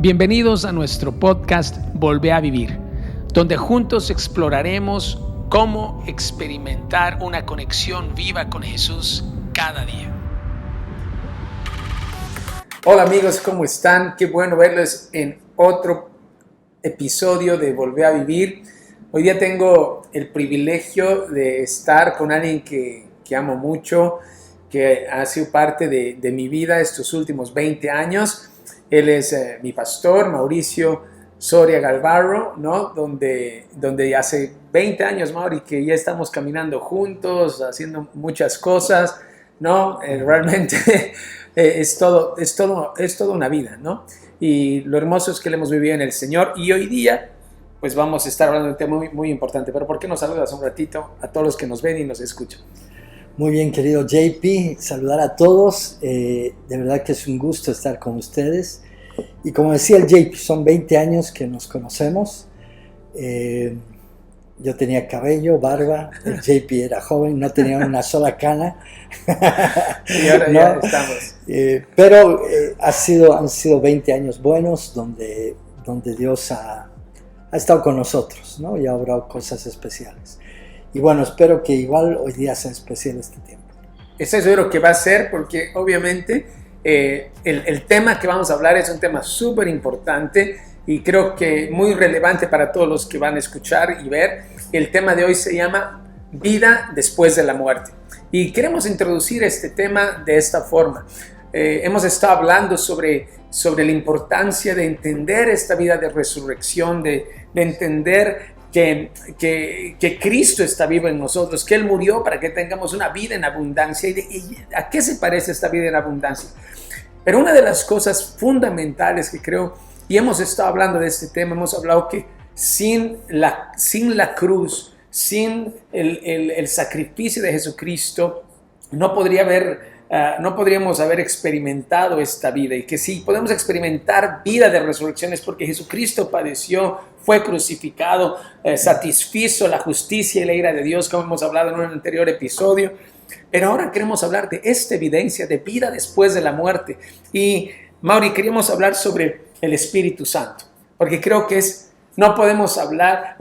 Bienvenidos a nuestro podcast Volvé a Vivir, donde juntos exploraremos cómo experimentar una conexión viva con Jesús cada día. Hola amigos, ¿cómo están? Qué bueno verlos en otro episodio de Volvé a Vivir. Hoy día tengo el privilegio de estar con alguien que amo mucho, que ha sido parte de mi vida estos últimos 20 años. Él es mi pastor, Mauricio Soria Galvarro, ¿no? Donde hace 20 años, Mauri, que ya estamos caminando juntos, haciendo muchas cosas, ¿no? Realmente es toda una vida, ¿no? Y lo hermoso es que lo hemos vivido en el Señor. Y hoy día, pues vamos a estar hablando de un tema muy, muy importante. Pero ¿por qué no saludas un ratito a todos los que nos ven y nos escuchan? Muy bien, querido JP, saludar a todos. De verdad que es un gusto estar con ustedes. Y como decía el JP, son 20 años que nos conocemos. Yo tenía cabello, barba, el JP era joven, no tenía una sola cana. Y ahora ya estamos. Pero han sido 20 años buenos donde Dios ha estado con nosotros, ¿no? Y ha obrado cosas especiales. Y bueno, espero que igual hoy día sea especial este tiempo. Estoy seguro que va a ser, porque obviamente el tema que vamos a hablar es un tema súper importante y creo que muy relevante para todos los que van a escuchar y ver. El tema de hoy se llama Vida después de la muerte. Y queremos introducir este tema de esta forma. Hemos estado hablando sobre la importancia de entender esta vida de resurrección, de entender que Cristo está vivo en nosotros, que Él murió para que tengamos una vida en abundancia. ¿Y a qué se parece esta vida en abundancia? Pero una de las cosas fundamentales que creo, y hemos estado hablando de este tema, hemos hablado que sin la cruz, sin el sacrificio de Jesucristo, no podríamos haber experimentado esta vida, y que si podemos experimentar vida de resurrección es porque Jesucristo padeció, fue crucificado, satisfizo la justicia y la ira de Dios, como hemos hablado en un anterior episodio. Pero ahora queremos hablar de esta evidencia de vida después de la muerte. Y Mauri, queríamos hablar sobre el Espíritu Santo, porque creo que no podemos hablar,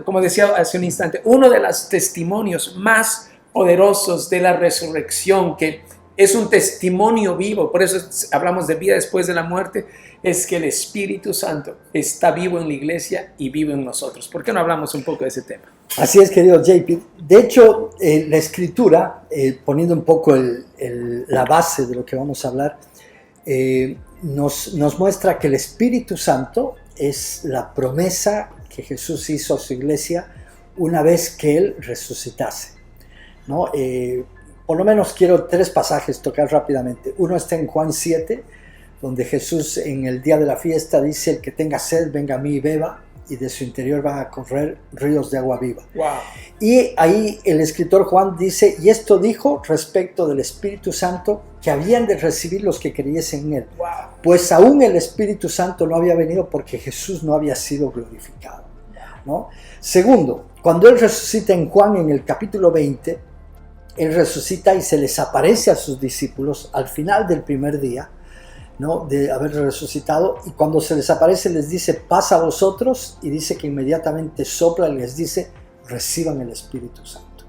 como decía hace un instante, uno de los testimonios más poderosos de la resurrección, que es un testimonio vivo, por eso hablamos de vida después de la muerte, es que el Espíritu Santo está vivo en la iglesia y vivo en nosotros. ¿Por qué no hablamos un poco de ese tema? Así es, querido JP. De hecho, la Escritura, poniendo un poco la base de lo que vamos a hablar, nos muestra que el Espíritu Santo es la promesa que Jesús hizo a su iglesia una vez que Él resucitase, ¿no? Por lo menos quiero 3 pasajes tocar rápidamente. Uno está en Juan 7, donde Jesús en el día de la fiesta dice: el que tenga sed, venga a mí y beba, y de su interior van a correr ríos de agua viva. Wow. Y ahí el escritor Juan dice: y esto dijo respecto del Espíritu Santo que habían de recibir los que creyesen en él. Wow. Pues aún el Espíritu Santo no había venido porque Jesús no había sido glorificado, ¿no? Segundo, cuando él resucita en Juan en el capítulo 20, él resucita y se les aparece a sus discípulos al final del primer día, ¿no? De haber resucitado, y cuando se les aparece les dice: paz a vosotros, y dice que inmediatamente sopla y les dice: reciban el Espíritu Santo,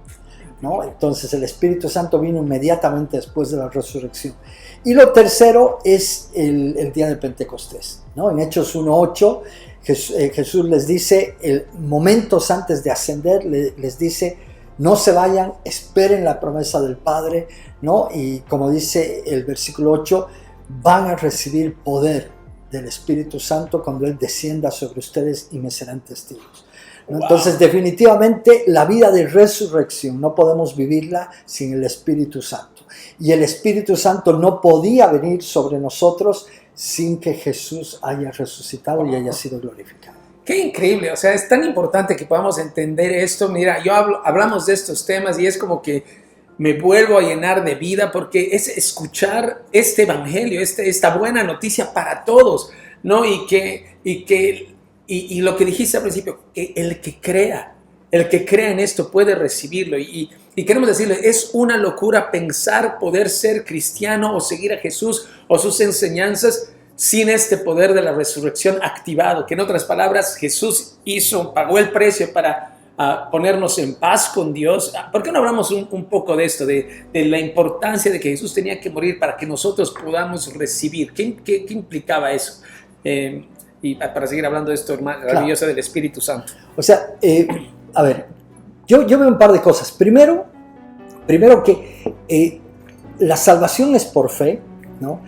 ¿no? Entonces el Espíritu Santo vino inmediatamente después de la resurrección. Y lo tercero es el día de Pentecostés, ¿no? En Hechos 1:8 Jesús les dice, momentos antes de ascender, les dice: no se vayan, esperen la promesa del Padre, ¿no? Y como dice el versículo 8, van a recibir poder del Espíritu Santo cuando Él descienda sobre ustedes y me serán testigos, ¿no? Wow. Entonces, definitivamente, la vida de resurrección no podemos vivirla sin el Espíritu Santo. Y el Espíritu Santo no podía venir sobre nosotros sin que Jesús haya resucitado y haya sido glorificado. Qué increíble, o sea, es tan importante que podamos entender esto. Mira, hablamos de estos temas y es como que me vuelvo a llenar de vida, porque es escuchar este evangelio, esta buena noticia para todos, ¿no? Y lo que dijiste al principio, que el que crea en esto puede recibirlo. Y queremos decirle, es una locura pensar poder ser cristiano o seguir a Jesús o sus enseñanzas sin este poder de la resurrección activado, que en otras palabras Jesús pagó el precio para ponernos en paz con Dios. ¿Por qué no hablamos un poco de esto, de la importancia de que Jesús tenía que morir para que nosotros podamos recibir? ¿Qué implicaba eso? Y para seguir hablando de esto maravilloso del Espíritu Santo. O sea, a ver, yo veo un par de cosas. Primero que la salvación es por fe, ¿no?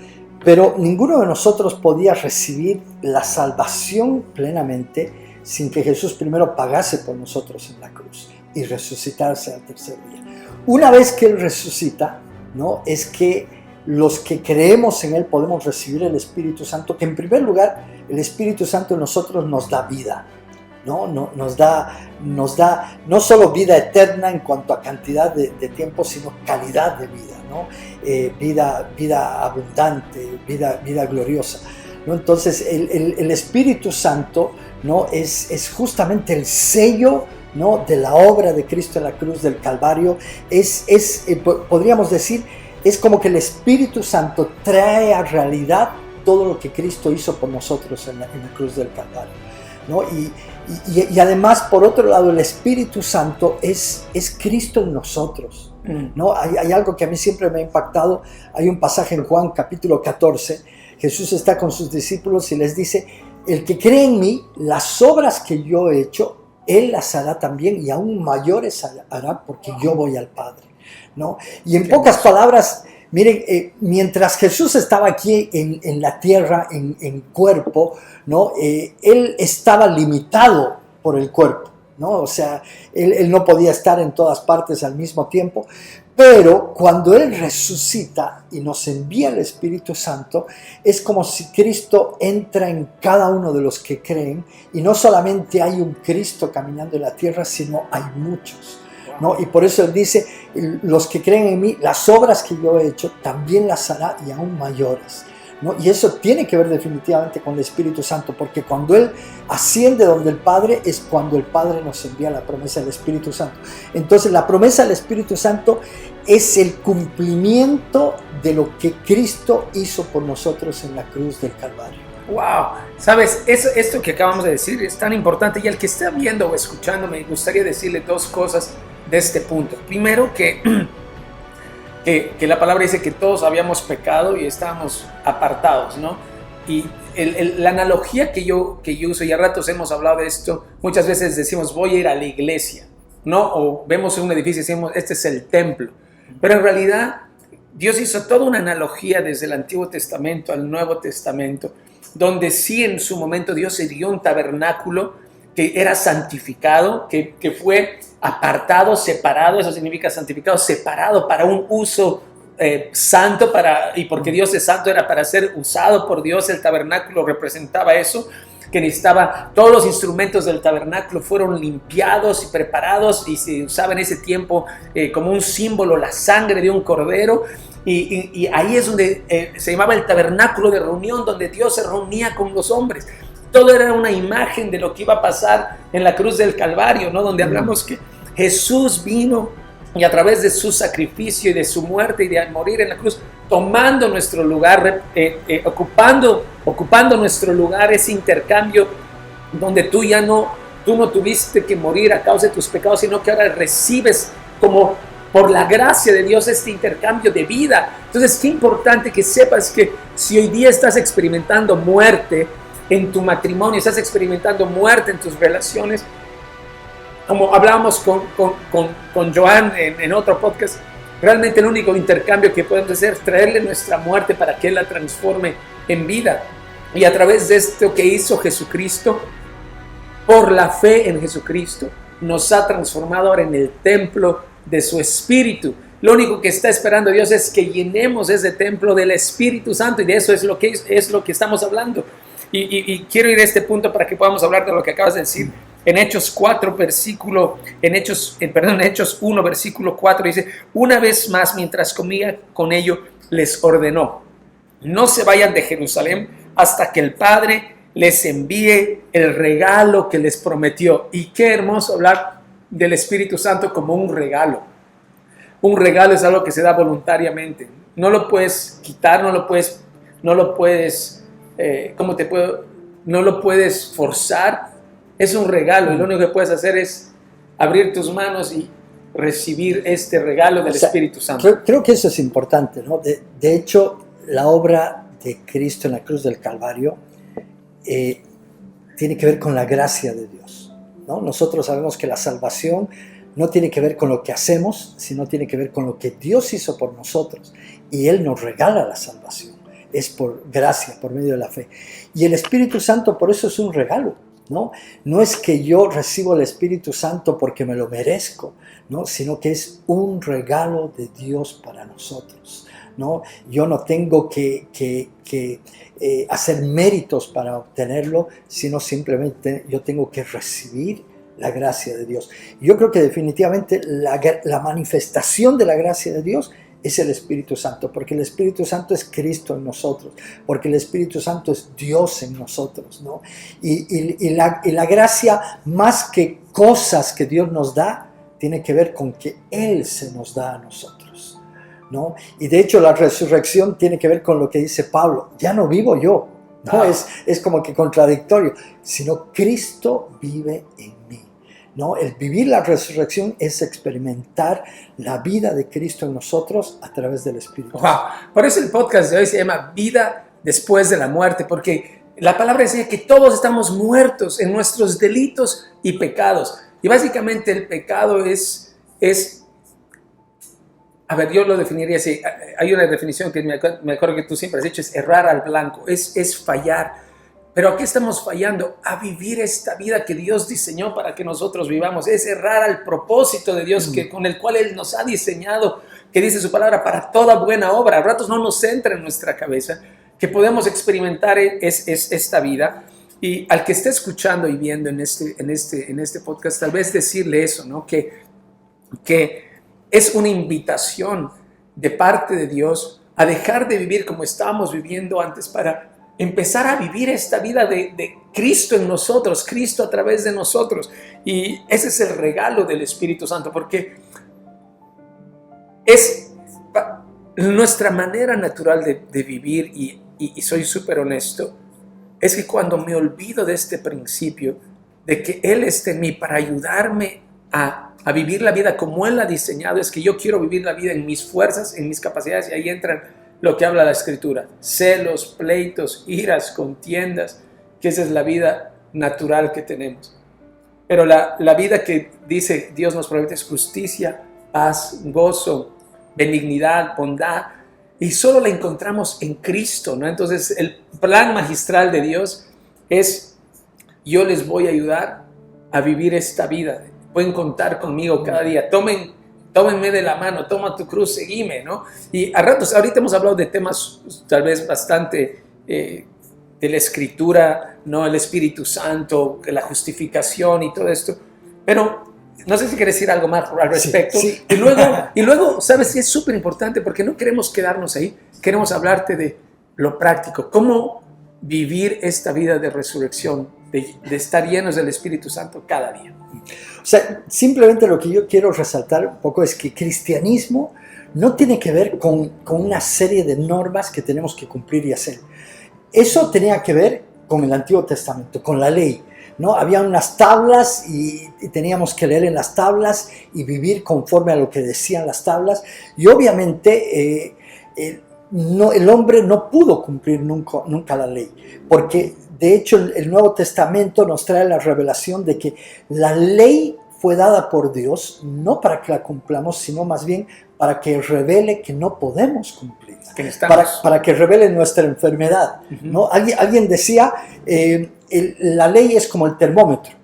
Pero ninguno de nosotros podía recibir la salvación plenamente sin que Jesús primero pagase por nosotros en la cruz y resucitarse al tercer día. Una vez que Él resucita, ¿no? Es que los que creemos en Él podemos recibir el Espíritu Santo, que en primer lugar el Espíritu Santo en nosotros nos da vida, ¿no? Nos da no solo vida eterna en cuanto a cantidad de tiempo, sino calidad de vida, ¿no? Vida abundante, vida gloriosa, ¿no? Entonces el Espíritu Santo, ¿no? es justamente el sello, ¿no? de la obra de Cristo en la cruz del Calvario. Podríamos decir, es como que el Espíritu Santo trae a realidad todo lo que Cristo hizo por nosotros en la cruz del Calvario, ¿no? Y además, por otro lado, el Espíritu Santo es Cristo en nosotros, ¿no? Hay algo que a mí siempre me ha impactado. Hay un pasaje en Juan capítulo 14, Jesús está con sus discípulos y les dice: el que cree en mí, las obras que yo he hecho, Él las hará también, y aún mayores hará, porque yo voy al Padre, ¿no? Y en pocas palabras, miren, mientras Jesús estaba aquí en la tierra, en cuerpo, ¿no? Él estaba limitado por el cuerpo, ¿no? O sea, él no podía estar en todas partes al mismo tiempo. Pero cuando Él resucita y nos envía el Espíritu Santo, es como si Cristo entra en cada uno de los que creen, y no solamente hay un Cristo caminando en la tierra, sino hay muchos, ¿no? Y por eso Él dice: los que creen en mí, las obras que yo he hecho, también las hará, y aún mayores, ¿no? Y eso tiene que ver definitivamente con el Espíritu Santo, porque cuando Él asciende donde el Padre, es cuando el Padre nos envía la promesa del Espíritu Santo. Entonces la promesa del Espíritu Santo es el cumplimiento de lo que Cristo hizo por nosotros en la cruz del Calvario. ¡Wow! Sabes, esto que acabamos de decir es tan importante, y al que está viendo o escuchando, me gustaría decirle dos cosas de este punto. Primero, que la palabra dice que todos habíamos pecado y estábamos apartados, ¿no? Y la analogía que yo uso, y a ratos hemos hablado de esto, muchas veces decimos: voy a ir a la iglesia, ¿no? O vemos un edificio y decimos: este es el templo. Pero en realidad Dios hizo toda una analogía desde el Antiguo Testamento al Nuevo Testamento, donde sí, en su momento Dios erigió un tabernáculo que era santificado, que fue apartado, separado. Eso significa santificado, separado para un uso santo, y porque Dios es santo, era para ser usado por Dios. El tabernáculo representaba eso, que necesitaba, todos los instrumentos del tabernáculo fueron limpiados y preparados, y se usaba en ese tiempo como un símbolo la sangre de un cordero, y ahí es donde se llamaba el tabernáculo de reunión, donde Dios se reunía con los hombres. Todo era una imagen de lo que iba a pasar en la cruz del Calvario, ¿no? Donde hablamos que Jesús vino, y a través de su sacrificio y de su muerte y de morir en la cruz, tomando nuestro lugar, ocupando nuestro lugar, ese intercambio donde tú no tuviste que morir a causa de tus pecados, sino que ahora recibes como por la gracia de Dios este intercambio de vida. Entonces, qué importante que sepas que si hoy día estás experimentando muerte en tu matrimonio, estás experimentando muerte en tus relaciones, como hablábamos con Joan en otro podcast, realmente el único intercambio que podemos hacer es traerle nuestra muerte para que Él la transforme en vida. Y a través de esto que hizo Jesucristo, por la fe en Jesucristo, nos ha transformado ahora en el templo de su Espíritu. Lo único que está esperando Dios es que llenemos ese templo del Espíritu Santo, y de eso es lo que estamos hablando. Y quiero ir a este punto para que podamos hablar de lo que acabas de decir. En Hechos 1, versículo 4 dice: una vez más, mientras comía con ellos, les ordenó: no se vayan de Jerusalén hasta que el Padre les envíe el regalo que les prometió. Y qué hermoso hablar del Espíritu Santo como un regalo. Un regalo es algo que se da voluntariamente. No lo puedes quitar, no lo puedes ¿cómo te puedo? No lo puedes forzar, es un regalo y lo único que puedes hacer es abrir tus manos y recibir este regalo del Espíritu Santo. Creo que eso es importante, ¿no? De hecho, la obra de Cristo en la cruz del Calvario tiene que ver con la gracia de Dios, ¿no? Nosotros sabemos que la salvación no tiene que ver con lo que hacemos, sino tiene que ver con lo que Dios hizo por nosotros. Y Él nos regala la salvación. Es por gracia, por medio de la fe. Y el Espíritu Santo por eso es un regalo, ¿no? No es que yo recibo el Espíritu Santo porque me lo merezco, ¿no? Sino que es un regalo de Dios para nosotros, ¿no? Yo no tengo que hacer méritos para obtenerlo, sino simplemente yo tengo que recibir la gracia de Dios. Yo creo que definitivamente la manifestación de la gracia de Dios es el Espíritu Santo, porque el Espíritu Santo es Cristo en nosotros, porque el Espíritu Santo es Dios en nosotros, ¿no? Y la gracia, más que cosas que Dios nos da, tiene que ver con que Él se nos da a nosotros, ¿no? Y de hecho la resurrección tiene que ver con lo que dice Pablo: ya no vivo yo, ¿no? Es como que contradictorio, sino Cristo vive en mí, ¿no? El vivir la resurrección es experimentar la vida de Cristo en nosotros a través del Espíritu. Wow. Por eso el podcast de hoy se llama Vida después de la muerte, porque la palabra dice que todos estamos muertos en nuestros delitos y pecados. Y básicamente el pecado es a ver, yo lo definiría así. Hay una definición que me acuerdo que tú siempre has dicho, es errar al blanco, es fallar. Pero aquí estamos fallando a vivir esta vida que Dios diseñó para que nosotros vivamos. Es errar al propósito de Dios con el cual Él nos ha diseñado, que dice su palabra, para toda buena obra. A ratos no nos entra en nuestra cabeza que podemos experimentar esta vida. Y al que esté escuchando y viendo en este podcast, tal vez decirle eso, ¿no? Que es una invitación de parte de Dios a dejar de vivir como estábamos viviendo antes para empezar a vivir esta vida de Cristo en nosotros, Cristo a través de nosotros. Y ese es el regalo del Espíritu Santo, porque es nuestra manera natural de vivir, y soy súper honesto, es que cuando me olvido de este principio, de que Él está en mí para ayudarme a vivir la vida como Él la ha diseñado, es que yo quiero vivir la vida en mis fuerzas, en mis capacidades, y ahí entran lo que habla la Escritura: celos, pleitos, iras, contiendas, que esa es la vida natural que tenemos. Pero la vida que dice Dios nos promete es justicia, paz, gozo, benignidad, bondad, y solo la encontramos en Cristo, ¿no? Entonces el plan magistral de Dios es: yo les voy a ayudar a vivir esta vida, pueden contar conmigo cada día, tómenme de la mano, toma tu cruz, seguime, ¿no? Y a ratos, ahorita hemos hablado de temas tal vez bastante de la Escritura, ¿no? El Espíritu Santo, la justificación y todo esto, pero no sé si quieres decir algo más al respecto. Sí. Y luego, ¿sabes? Es súper importante porque no queremos quedarnos ahí, queremos hablarte de lo práctico, cómo vivir esta vida de resurrección, de estar llenos del Espíritu Santo cada día. O sea, simplemente lo que yo quiero resaltar un poco es que cristianismo no tiene que ver con una serie de normas que tenemos que cumplir y hacer. Eso tenía que ver con el Antiguo Testamento, con la ley, ¿no? Había unas tablas y teníamos que leer en las tablas y vivir conforme a lo que decían las tablas. Y obviamente el hombre no pudo cumplir nunca la ley, porque de hecho el Nuevo Testamento nos trae la revelación de que la ley fue dada por Dios no para que la cumplamos, sino más bien para que revele que no podemos cumplirla, para que revele nuestra enfermedad, ¿no? Alguien decía, la ley es como el termómetro,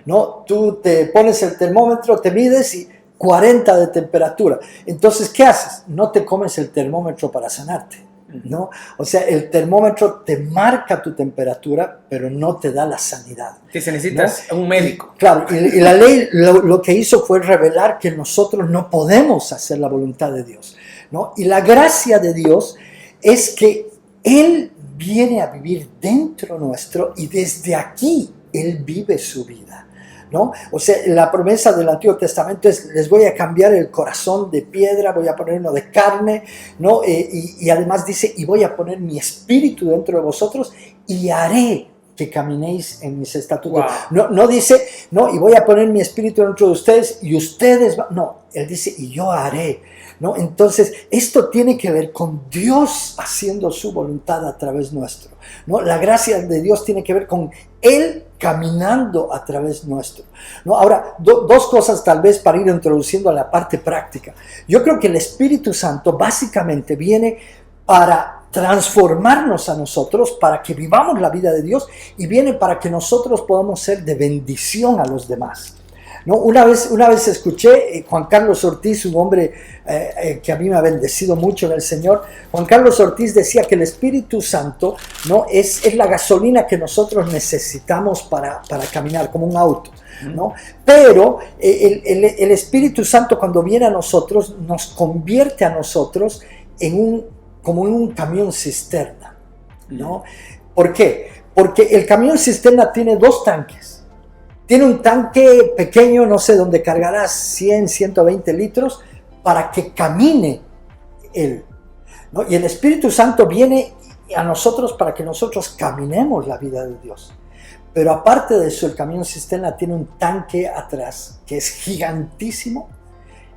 ¿no? Tú te pones el termómetro, te mides y 40 de temperatura. Entonces, ¿qué haces? No te comes el termómetro para sanarte, ¿no? O sea, el termómetro te marca tu temperatura, pero no te da la sanidad. Que se necesitas, ¿no?, un médico. Claro, y la ley lo que hizo fue revelar que nosotros no podemos hacer la voluntad de Dios, ¿no? Y la gracia de Dios es que Él viene a vivir dentro nuestro y desde aquí Él vive su vida, ¿no? O sea, la promesa del Antiguo Testamento es: les voy a cambiar el corazón de piedra, voy a poner uno de carne, ¿no? Y además dice: y voy a poner mi espíritu dentro de vosotros y haré que caminéis en mis estatutos. Wow. No dice, no, y voy a poner mi espíritu dentro de ustedes y ustedes van. No, él dice, y yo haré. ¿No? Entonces, esto tiene que ver con Dios haciendo su voluntad a través nuestro. ¿No? La gracia de Dios tiene que ver con Él caminando a través nuestro. ¿No? Ahora, dos cosas tal vez para ir introduciendo a la parte práctica. Yo creo que el Espíritu Santo básicamente viene para transformarnos a nosotros, para que vivamos la vida de Dios, y viene para que nosotros podamos ser de bendición a los demás. ¿No? Una vez escuché Juan Carlos Ortiz, un hombre que a mí me ha bendecido mucho en el Señor. Juan Carlos Ortiz decía que el Espíritu Santo, ¿no? es la gasolina que nosotros necesitamos para caminar, como un auto, ¿no? Pero el Espíritu Santo, cuando viene a nosotros, nos convierte a nosotros como en un camión cisterna, ¿no? ¿Por qué? Porque el camión cisterna tiene dos tanques. Tiene un tanque pequeño, no sé, donde cargará 100, 120 litros para que camine él, ¿no? Y el Espíritu Santo viene a nosotros para que nosotros caminemos la vida de Dios. Pero aparte de eso, el camión cisterna tiene un tanque atrás que es gigantísimo,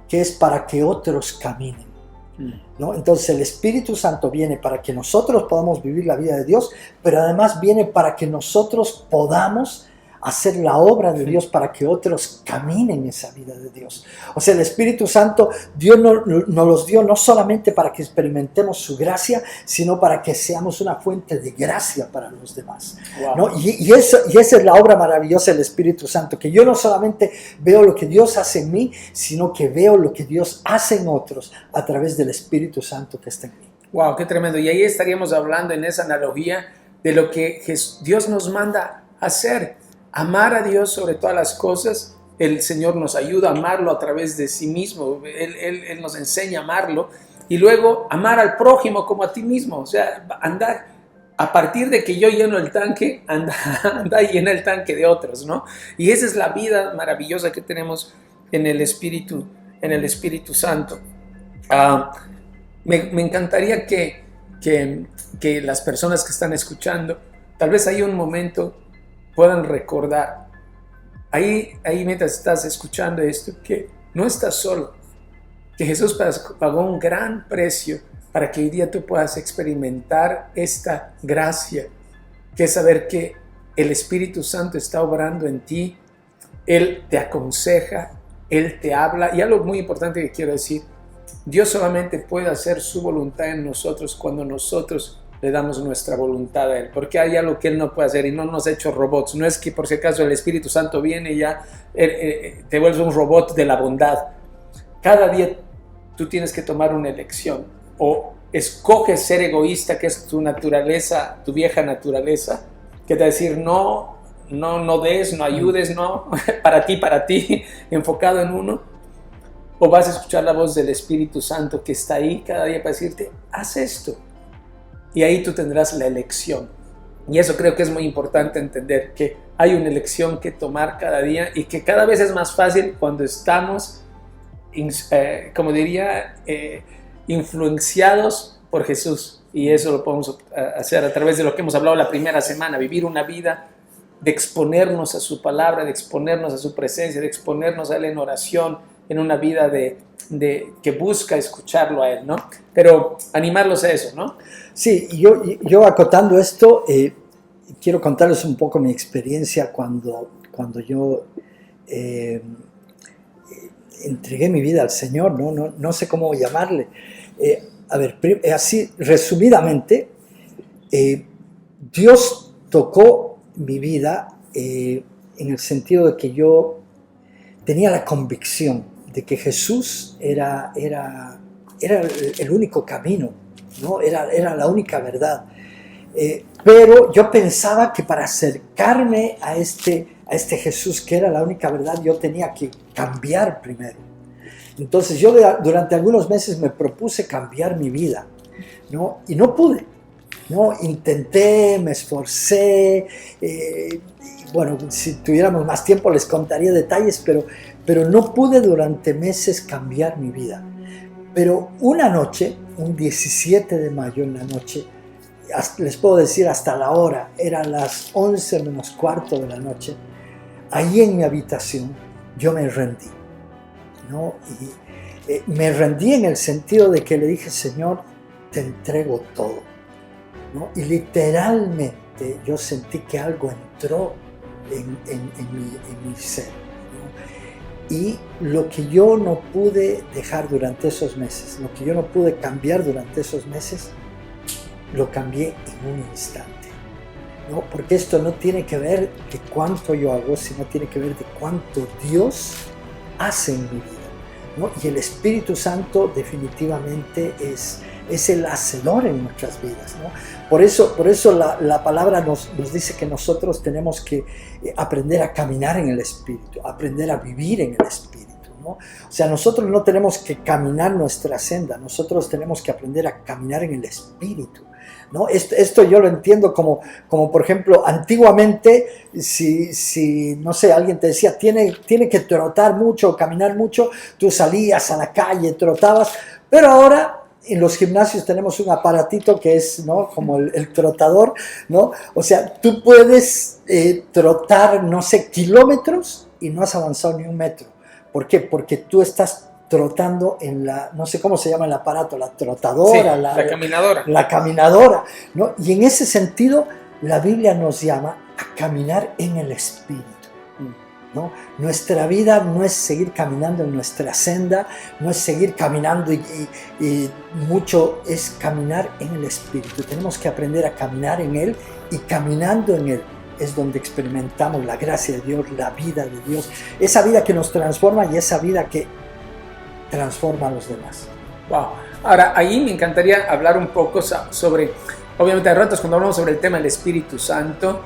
que es para que otros caminen, ¿no? Entonces el Espíritu Santo viene para que nosotros podamos vivir la vida de Dios, pero además viene para que nosotros podamos hacer la obra de Dios para que otros caminen esa vida de Dios. O sea, el Espíritu Santo Dios nos los dio no solamente para que experimentemos su gracia, sino para que seamos una fuente de gracia para los demás. Wow. ¿No? Y esa es la obra maravillosa del Espíritu Santo, que yo no solamente veo lo que Dios hace en mí, sino que veo lo que Dios hace en otros a través del Espíritu Santo que está en mí. Wow, qué tremendo. Y ahí estaríamos hablando en esa analogía de lo que Dios nos manda a hacer. Amar a Dios sobre todas las cosas. El Señor nos ayuda a amarlo a través de sí mismo. Él nos enseña a amarlo. Y luego amar al prójimo como a ti mismo. O sea, andar, a partir de que yo lleno el tanque, anda y llena el tanque de otros, ¿no? Y esa es la vida maravillosa que tenemos en el Espíritu Santo. Me encantaría que las personas que están escuchando, tal vez hay un momento, puedan recordar, ahí mientras estás escuchando esto, que no estás solo, que Jesús pagó un gran precio para que hoy día tú puedas experimentar esta gracia, que es saber que el Espíritu Santo está obrando en ti, Él te aconseja, Él te habla, y algo muy importante que quiero decir, Dios solamente puede hacer su voluntad en nosotros cuando nosotros le damos nuestra voluntad a Él, porque hay algo que Él no puede hacer y no nos ha hecho robots. No es que por si acaso el Espíritu Santo viene y ya te vuelves un robot de la bondad. Cada día tú tienes que tomar una elección, o escoges ser egoísta, que es tu naturaleza, tu vieja naturaleza, que te va a decir no des, no ayudes, no, para ti, enfocado en uno, o vas a escuchar la voz del Espíritu Santo que está ahí cada día para decirte, haz esto. Y ahí tú tendrás la elección. Y eso creo que es muy importante entender, que hay una elección que tomar cada día y que cada vez es más fácil cuando estamos, como diría, influenciados por Jesús. Y eso lo podemos hacer a través de lo que hemos hablado la primera semana, vivir una vida de exponernos a su palabra, de exponernos a su presencia, de exponernos a Él en oración, en una vida que busca escucharlo a Él, ¿no? Pero animarlos a eso, ¿no? Sí, yo acotando esto, quiero contarles un poco mi experiencia cuando yo entregué mi vida al Señor, no sé cómo llamarle. A ver, así resumidamente, Dios tocó mi vida en el sentido de que yo tenía la convicción de que Jesús era el único camino, ¿no? Era la única verdad. Pero yo pensaba que para acercarme a este Jesús que era la única verdad, yo tenía que cambiar primero. Entonces yo durante algunos meses me propuse cambiar mi vida, ¿no? Y no pude, ¿no? Intenté, me esforcé, bueno, si tuviéramos más tiempo les contaría detalles, pero no pude durante meses cambiar mi vida. Pero una noche, un 17 de mayo en la noche, les puedo decir hasta la hora, eran las 11 menos cuarto de la noche, ahí en mi habitación yo me rendí, ¿no? Y me rendí en el sentido de que le dije, Señor, te entrego todo, ¿no? Y literalmente yo sentí que algo entró en mi ser, ¿no? Y lo que yo no pude dejar durante esos meses, lo que yo no pude cambiar durante esos meses, lo cambié en un instante, ¿no? Porque esto no tiene que ver de cuánto yo hago, sino tiene que ver de cuánto Dios hace en mi vida, ¿no? Y el Espíritu Santo definitivamente es el hacedor en nuestras vidas, ¿no? Por eso la palabra nos dice que nosotros tenemos que aprender a caminar en el Espíritu, aprender a vivir en el Espíritu, ¿no? O sea, nosotros no tenemos que caminar nuestra senda, nosotros tenemos que aprender a caminar en el Espíritu, ¿no? Esto yo lo entiendo como por ejemplo, antiguamente, si no sé, alguien te decía, tiene que trotar mucho, caminar mucho, tú salías a la calle, trotabas, pero ahora en los gimnasios tenemos un aparatito que es, ¿no?, como el trotador, ¿no? O sea, tú puedes trotar, no sé, kilómetros y no has avanzado ni un metro. ¿Por qué? Porque tú estás trotando en la, no sé cómo se llama el aparato, la trotadora, sí, la caminadora. La caminadora, ¿no? Y en ese sentido, la Biblia nos llama a caminar en el Espíritu, ¿no? Nuestra vida no es seguir caminando en nuestra senda, no es seguir caminando y mucho, es caminar en el Espíritu. Tenemos que aprender a caminar en Él, y caminando en Él es donde experimentamos la gracia de Dios, la vida de Dios, esa vida que nos transforma y esa vida que transforma a los demás. Wow. Ahora, ahí me encantaría hablar un poco sobre, obviamente a ratos cuando hablamos sobre el tema del Espíritu Santo,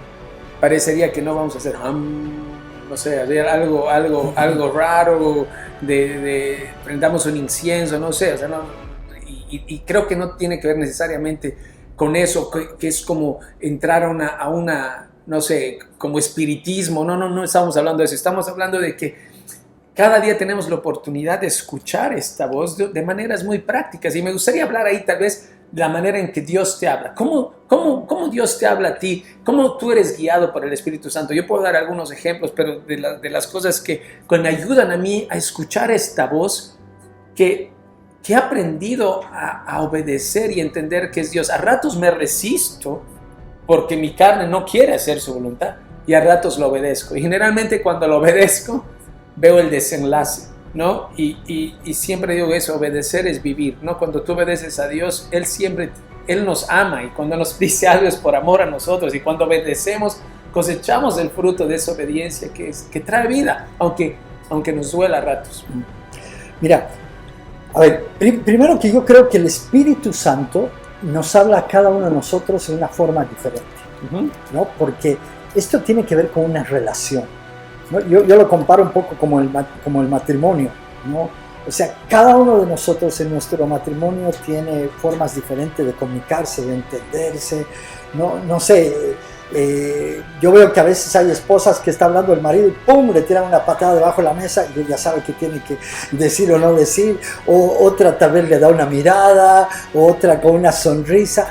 parecería que no vamos a hacer, no sé, hacer algo raro, prendamos un incienso, no sé, o sea, no, y creo que no tiene que ver necesariamente con eso, que es como entrar a una, no sé, como espiritismo, no estamos hablando de eso, estamos hablando de que cada día tenemos la oportunidad de escuchar esta voz de maneras muy prácticas, y me gustaría hablar ahí tal vez de la manera en que Dios te habla. ¿Cómo Dios te habla a ti? ¿Cómo tú eres guiado por el Espíritu Santo? Yo puedo dar algunos ejemplos, pero de las cosas que me ayudan a mí a escuchar esta voz, que he aprendido a obedecer y entender que es Dios. A ratos me resisto porque mi carne no quiere hacer su voluntad, y a ratos lo obedezco. Y generalmente cuando lo obedezco, veo el desenlace, ¿no? Y siempre digo eso, obedecer es vivir, ¿no? Cuando tú obedeces a Dios, Él nos ama, y cuando nos dice algo es por amor a nosotros, y cuando obedecemos cosechamos el fruto de esa obediencia que trae vida, aunque nos duela a ratos. Mira, a ver, primero que yo creo que el Espíritu Santo nos habla a cada uno de nosotros de una forma diferente, ¿no? Porque esto tiene que ver con una relación, ¿no? Yo lo comparo un poco como el matrimonio, ¿no? O sea, cada uno de nosotros en nuestro matrimonio tiene formas diferentes de comunicarse, de entenderse, no sé. Yo veo que a veces hay esposas que está hablando el marido y ¡pum!, le tiran una patada debajo de la mesa y ella sabe qué tiene que decir o no decir, o otra tal vez le da una mirada, o otra con una sonrisa,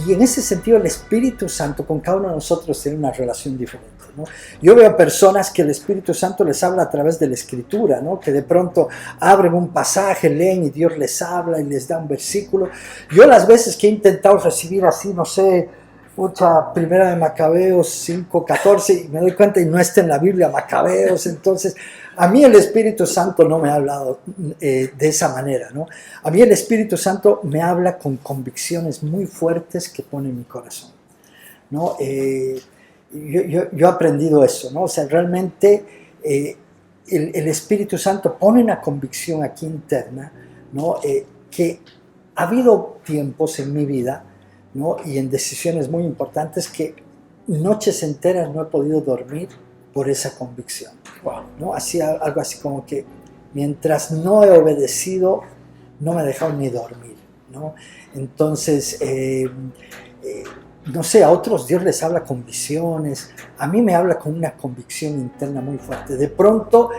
y en ese sentido el Espíritu Santo con cada uno de nosotros tiene una relación diferente, ¿no? Yo veo personas que el Espíritu Santo les habla a través de la Escritura, ¿no? Que de pronto abren un pasaje, leen y Dios les habla y les da un versículo. Yo las veces que he intentado recibir así, no sé, Primera de Macabeos 5:14, y me doy cuenta y no está en la Biblia Macabeos. Entonces a mí el Espíritu Santo no me ha hablado de esa manera, ¿no? A mí el Espíritu Santo me habla con convicciones muy fuertes que pone en mi corazón, ¿no? Yo he aprendido eso, ¿no? O sea, realmente el Espíritu Santo pone una convicción aquí interna, ¿no? Que ha habido tiempos en mi vida, ¿no? Y en decisiones muy importantes que noches enteras no he podido dormir por esa convicción, ¿no? Algo así como que mientras no he obedecido no me he dejado ni dormir, ¿no? Entonces no sé, a otros Dios les habla con visiones, a mí me habla con una convicción interna muy fuerte. De pronto,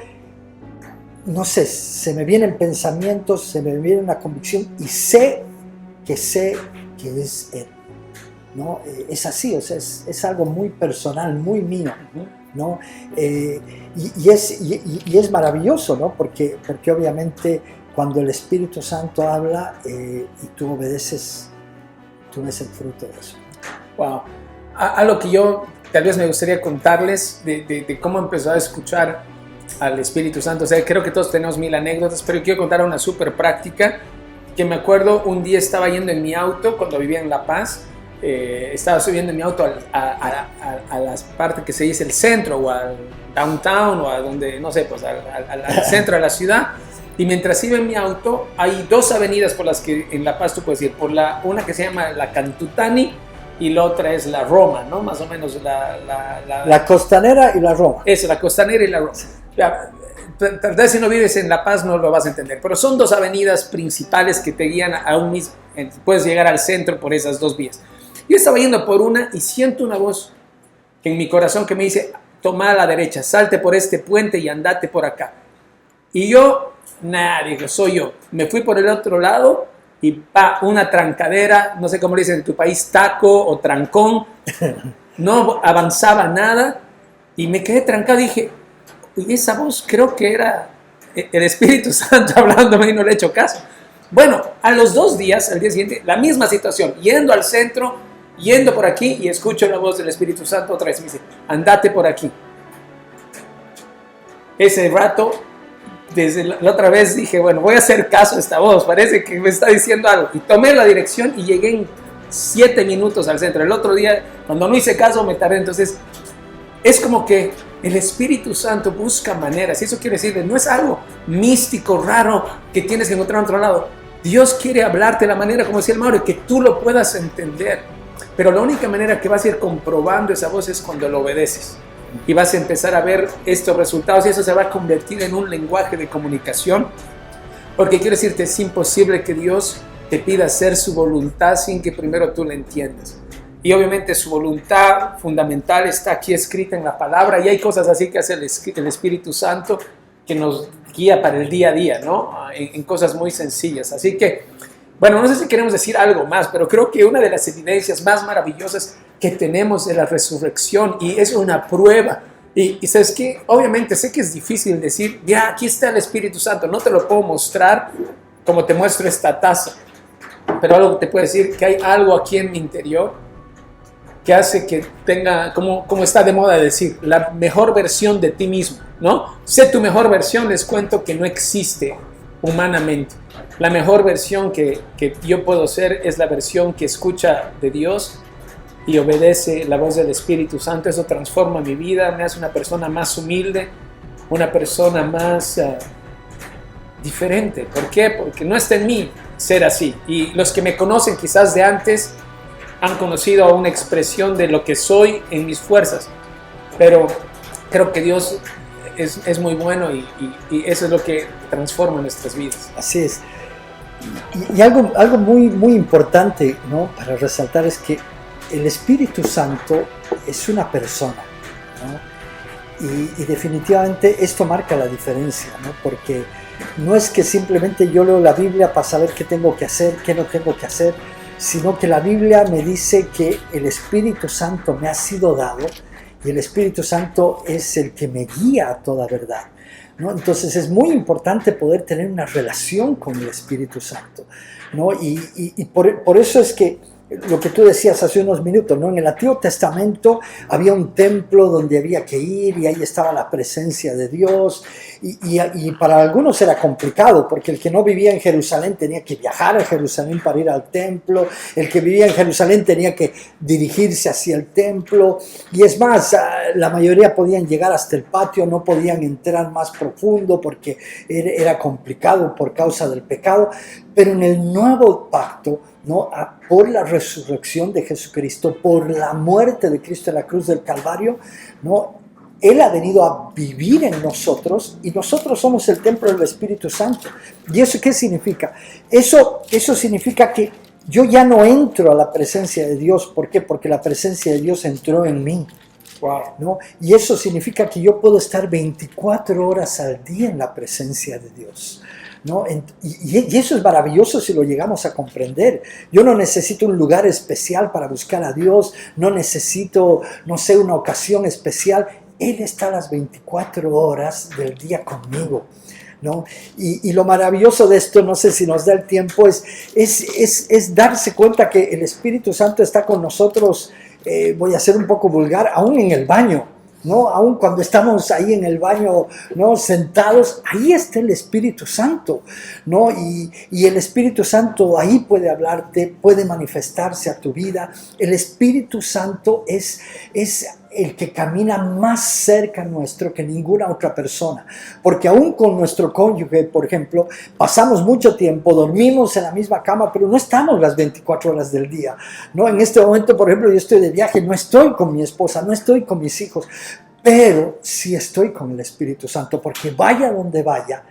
no sé, se me vienen pensamientos, se me viene una convicción y sé que es Él, ¿no? Es así, o sea, es algo muy personal, muy mío, ¿no? Y es maravilloso, ¿no? Porque obviamente cuando el Espíritu Santo habla y tú obedeces, tú ves el fruto de eso. Wow. Algo que yo tal vez me gustaría contarles de cómo empezó a escuchar al Espíritu Santo. O sea, creo que todos tenemos 1000 anécdotas, pero quiero contar una súper práctica que me acuerdo. Un día estaba yendo en mi auto cuando vivía en La Paz. Estaba subiendo en mi auto a la parte que se dice el centro, o al downtown, o a donde, no sé, pues al centro de la ciudad. Y mientras iba en mi auto, hay 2 avenidas por las que en La Paz tú puedes ir. Una que se llama la Cantutani y la otra es la Roma, ¿no? Más o menos la Costanera y la Roma. Eso, la Costanera y la Roma. Tal vez si no vives en La Paz no lo vas a entender, pero son 2 avenidas principales que te guían a un mismo. Puedes llegar al centro por esas 2 vías. Yo estaba yendo por una y siento una voz en mi corazón que me dice: toma a la derecha, salte por este puente y andate por acá. Y yo, dije, soy yo. Me fui por el otro lado y una trancadera, no sé cómo le dicen en tu país, taco o trancón. No avanzaba nada y me quedé trancado. Dije, y esa voz creo que era el Espíritu Santo hablándome y no le he hecho caso. Bueno, a los 2 días, al día siguiente, la misma situación, yendo al centro, yendo por aquí, y escucho la voz del Espíritu Santo otra vez. Me dice: andate por aquí. Ese rato, desde la otra vez dije, bueno, voy a hacer caso a esta voz, parece que me está diciendo algo. Y tomé la dirección y llegué en 7 minutos al centro. El otro día, cuando no hice caso, me tardé. Entonces, es como que el Espíritu Santo busca maneras. Y eso quiere decir, no es algo místico, raro, que tienes que encontrar en otro lado. Dios quiere hablarte de la manera, como decía el Mauro, que tú lo puedas entender. Pero la única manera que vas a ir comprobando esa voz es cuando lo obedeces. Y vas a empezar a ver estos resultados, y eso se va a convertir en un lenguaje de comunicación. Porque quiero decirte, es imposible que Dios te pida hacer su voluntad sin que primero tú la entiendas. Y obviamente su voluntad fundamental está aquí escrita en la palabra, y hay cosas así que hace el Espíritu Santo que nos guía para el día a día, ¿no? En cosas muy sencillas. Así que, bueno, no sé si queremos decir algo más, pero creo que una de las evidencias más maravillosas que tenemos de la resurrección, y es una prueba, y sabes que obviamente sé que es difícil decir, ya, aquí está el Espíritu Santo, no te lo puedo mostrar como te muestro esta taza, pero algo te puedo decir, que hay algo aquí en mi interior que hace que tenga, como está de moda decir, la mejor versión de ti mismo, ¿no? Sé tu mejor versión, les cuento que no existe humanamente. La mejor versión que yo puedo ser es la versión que escucha de Dios y obedece la voz del Espíritu Santo. Eso transforma mi vida, me hace una persona más humilde, una persona más diferente. ¿Por qué? Porque no está en mí ser así. Y los que me conocen quizás de antes han conocido una expresión de lo que soy en mis fuerzas. Pero creo que Dios es muy bueno y eso es lo que transforma nuestras vidas. Así es. Y algo muy, muy importante, ¿no?, para resaltar es que el Espíritu Santo es una persona, ¿no? Y definitivamente esto marca la diferencia, ¿no? Porque no es que simplemente yo leo la Biblia para saber qué tengo que hacer, qué no tengo que hacer, sino que la Biblia me dice que el Espíritu Santo me ha sido dado y el Espíritu Santo es el que me guía a toda verdad, ¿no? Entonces es muy importante poder tener una relación con el Espíritu Santo, ¿no? Y por eso es que lo que tú decías hace unos minutos, ¿no? En el Antiguo Testamento había un templo donde había que ir y ahí estaba la presencia de Dios y para algunos era complicado porque el que no vivía en Jerusalén tenía que viajar a Jerusalén para ir al templo, el que vivía en Jerusalén tenía que dirigirse hacia el templo y es más, la mayoría podían llegar hasta el patio, no podían entrar más profundo porque era complicado por causa del pecado, pero en el nuevo pacto, ¿no?, por la resurrección de Jesucristo, por la muerte de Cristo en la cruz del Calvario, ¿no?, Él ha venido a vivir en nosotros y nosotros somos el templo del Espíritu Santo. ¿Y eso qué significa? Eso significa que yo ya no entro a la presencia de Dios. ¿Por qué? Porque la presencia de Dios entró en mí. Wow. ¿No? Y eso significa que yo puedo estar 24 horas al día en la presencia de Dios, ¿no? Y eso es maravilloso si lo llegamos a comprender. Yo no necesito un lugar especial para buscar a Dios, no necesito, no sé, una ocasión especial. Él está las 24 horas del día conmigo, ¿no? Y lo maravilloso de esto, no sé si nos da el tiempo, es darse cuenta que el Espíritu Santo está con nosotros, voy a ser un poco vulgar, aún en el baño, ¿no? Aún cuando estamos ahí en el baño, ¿no? Sentados, ahí está el Espíritu Santo, ¿no? Y el Espíritu Santo ahí puede hablarte, puede manifestarse a tu vida. El Espíritu Santo es el que camina más cerca nuestro que ninguna otra persona, porque aún con nuestro cónyuge, por ejemplo, pasamos mucho tiempo, dormimos en la misma cama, pero no estamos las 24 horas del día, ¿no? En este momento, por ejemplo, yo estoy de viaje, no estoy con mi esposa, no estoy con mis hijos, pero sí estoy con el Espíritu Santo, porque vaya donde vaya,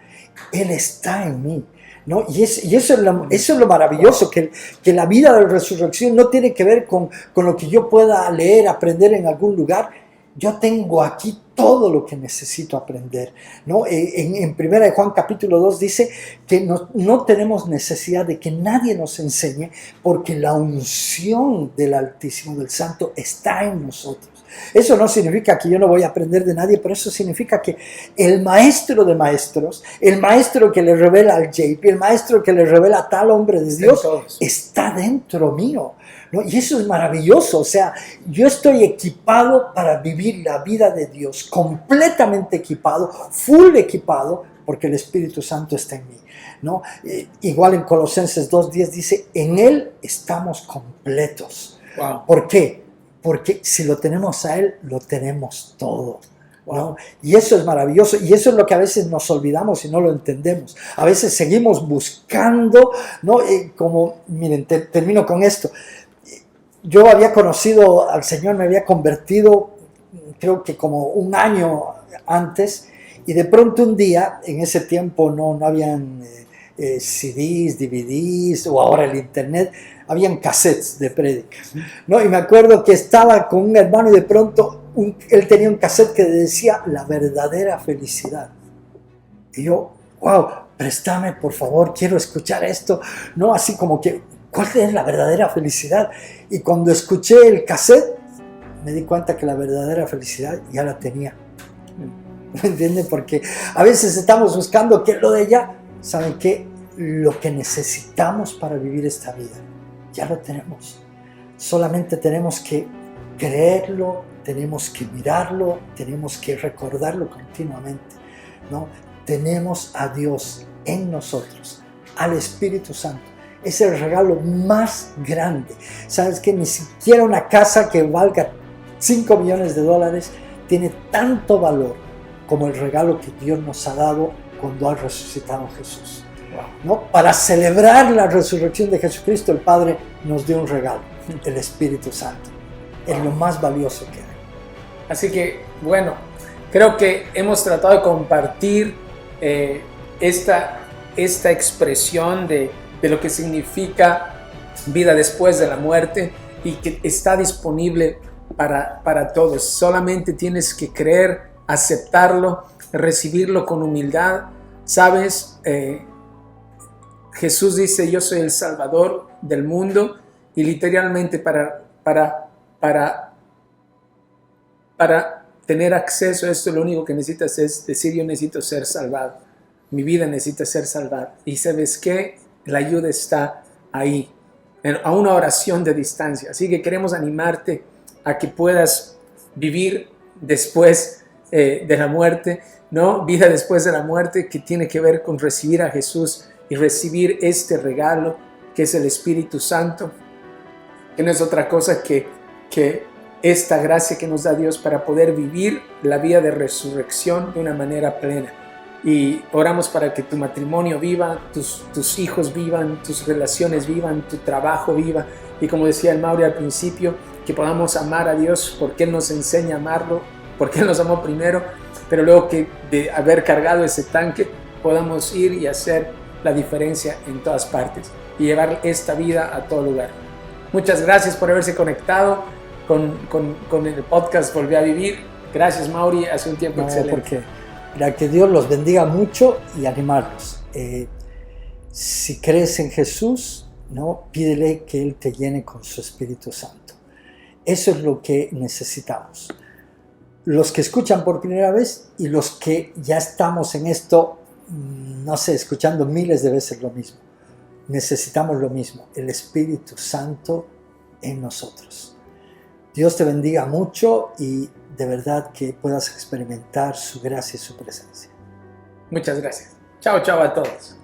Él está en mí, ¿no? Y eso es lo maravilloso, que la vida de la resurrección no tiene que ver con lo que yo pueda leer, aprender en algún lugar. Yo tengo aquí todo lo que necesito aprender, ¿no? En 1 de Juan capítulo 2 dice que no tenemos necesidad de que nadie nos enseñe, porque la unción del Altísimo, del Santo, está en nosotros. Eso no significa que yo no voy a aprender de nadie, pero eso significa que el maestro de maestros, el maestro que le revela al JP, el maestro que le revela a tal hombre de Dios, está dentro mío, ¿no? Y eso es maravilloso. O sea, yo estoy equipado para vivir la vida de Dios, completamente equipado, full equipado, porque el Espíritu Santo está en mí, ¿no? Igual en Colosenses 2:10 dice, en Él estamos completos. Wow. ¿Por qué? Porque si lo tenemos a Él, lo tenemos todo, ¿no? Y eso es maravilloso, y eso es lo que a veces nos olvidamos y no lo entendemos. A veces seguimos buscando, ¿no? Miren, termino con esto. Yo había conocido al Señor, me había convertido, creo que como un año antes, y de pronto un día, en ese tiempo no habían CDs, DVDs o ahora el internet, habían cassettes de prédicas, ¿no? Y me acuerdo que estaba con un hermano y de pronto él tenía un cassette que decía la verdadera felicidad. Y yo, wow, préstame por favor, quiero escuchar esto, ¿no? Así como que, ¿cuál es la verdadera felicidad? Y cuando escuché el cassette, me di cuenta que la verdadera felicidad ya la tenía. ¿Me entienden? Porque a veces estamos buscando qué es lo de ella. ¿Saben qué? Lo que necesitamos para vivir esta vida, ya lo tenemos. Solamente tenemos que creerlo, tenemos que mirarlo, tenemos que recordarlo continuamente, ¿no? Tenemos a Dios en nosotros, al Espíritu Santo. Es el regalo más grande. ¿Sabes qué? Ni siquiera una casa que valga $5 millones tiene tanto valor como el regalo que Dios nos ha dado cuando ha resucitado Jesús, ¿no? Para celebrar la resurrección de Jesucristo, el Padre nos dio un regalo, el Espíritu Santo. Es lo más valioso que hay. Así que, bueno, creo que hemos tratado de compartir esta expresión de lo que significa vida después de la muerte y que está disponible para todos. Solamente tienes que creer, aceptarlo, recibirlo con humildad. ¿Sabes? Jesús dice, yo soy el Salvador del mundo, y literalmente para tener acceso a esto, lo único que necesitas es decir, yo necesito ser salvado, mi vida necesita ser salvada. Y ¿sabes qué? La ayuda está ahí, a una oración de distancia. Así que queremos animarte a que puedas vivir después de la muerte, ¿no? Vida después de la muerte, que tiene que ver con recibir a Jesús y recibir este regalo que es el Espíritu Santo, que no es otra cosa que esta gracia que nos da Dios para poder vivir la vida de resurrección de una manera plena. Y oramos para que tu matrimonio viva, tus hijos vivan, tus relaciones vivan, tu trabajo viva, y como decía el Mauri al principio, que podamos amar a Dios porque Él nos enseña a amarlo, porque Él nos amó primero, pero luego que de haber cargado ese tanque podamos ir y hacer la diferencia en todas partes y llevar esta vida a todo lugar. Muchas gracias por haberse conectado con el podcast Volví a Vivir. Gracias, Mauri, hace un tiempo excelente. Porque que Dios los bendiga mucho y animarlos. Si crees en Jesús, ¿no? Pídele que Él te llene con su Espíritu Santo. Eso es lo que necesitamos. Los que escuchan por primera vez y los que ya estamos en esto, no sé, escuchando miles de veces lo mismo. Necesitamos lo mismo, el Espíritu Santo en nosotros. Dios te bendiga mucho y de verdad que puedas experimentar su gracia y su presencia. Muchas gracias. Chao, chao a todos.